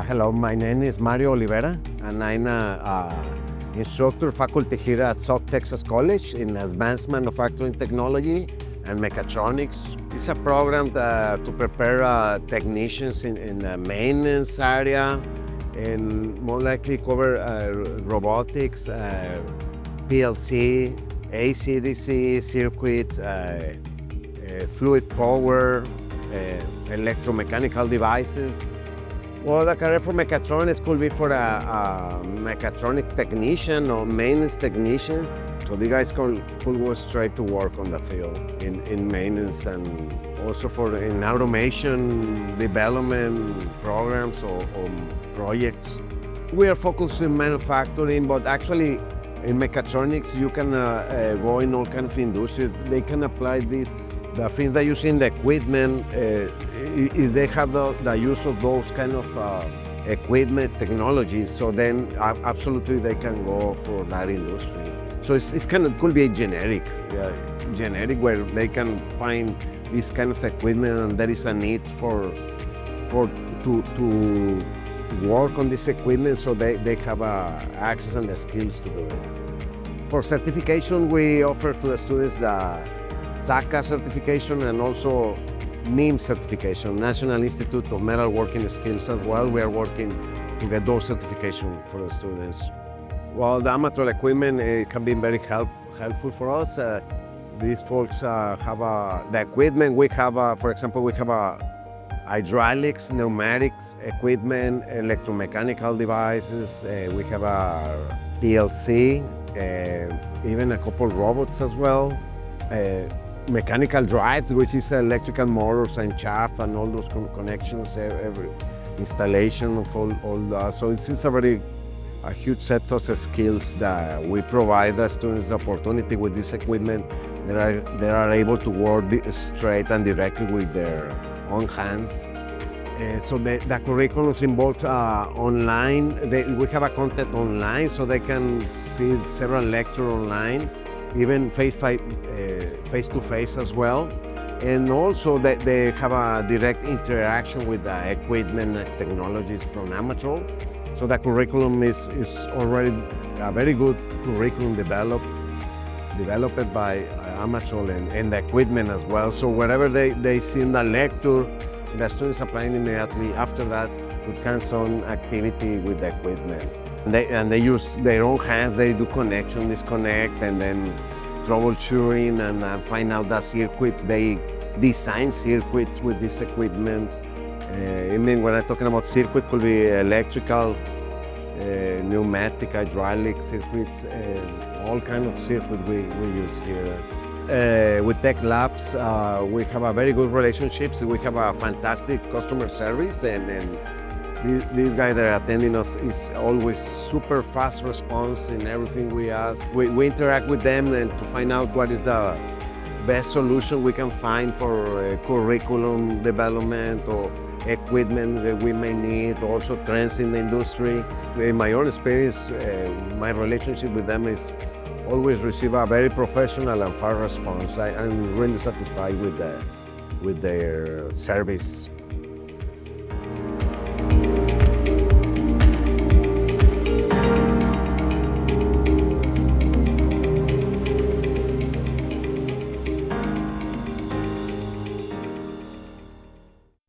Hello, my name is Mario Olivera, and I'm an instructor faculty here at South Texas College in Advanced Manufacturing Technology and Mechatronics. It's a program to prepare technicians in the maintenance area and more likely cover robotics, PLC, AC/DC circuits, fluid power, electromechanical devices. Well, the career for mechatronics could be for a mechatronic technician or maintenance technician. So the guys could go straight to work on the field in maintenance and also in automation development programs or projects. We are focused in manufacturing, but actually in mechatronics, you can go in all kinds of industries. They can apply the things that you see in the equipment, if they have the use of those kind of equipment technologies, so then absolutely they can go for that industry. So it's kind of could be a generic where they can find this kind of equipment and there is a need to work on this equipment, so they have access and the skills to do it. For certification, we offer to the students the SACA certification and also NIM certification, National Institute of Metalworking Skills as well. We are working to get those certifications for the students. Well, the Amatrol equipment can be very helpful for us. These folks have the equipment. We have, for example, we have hydraulics, pneumatics equipment, electromechanical devices. We have a PLC, even a couple robots as well. Mechanical drives, which is electrical motors and shaft and all those connections, every installation of all that. So it's a huge set of skills that we provide the students the opportunity with this equipment. They are able to work straight and directly with their own hands. So the curriculums involve online. We have a content online, so they can see several lectures online, even face-to-face as well. And also they have a direct interaction with the equipment and technologies from Amatrol. So the curriculum is already a very good curriculum developed by Amatrol and the equipment as well. So wherever they see in the lecture, the students applying immediately after that with hands-on activity with the equipment. And they use their own hands, they do connection, disconnect, and then troubleshooting and find out the circuits. They design circuits with this equipment. I mean, when I'm talking about circuit, could be electrical, pneumatic, hydraulic circuits, all kinds of circuits we use here. With Tech Labs, we have a very good relationships. We have a fantastic customer service, and these guys that are attending us is always super fast response in everything we ask. We interact with them and to find out what is the best solution we can find for curriculum development or equipment that we may need, also trends in the industry. In my own experience, my relationship with them is always receive a very professional and fast response. I'm really satisfied with their service.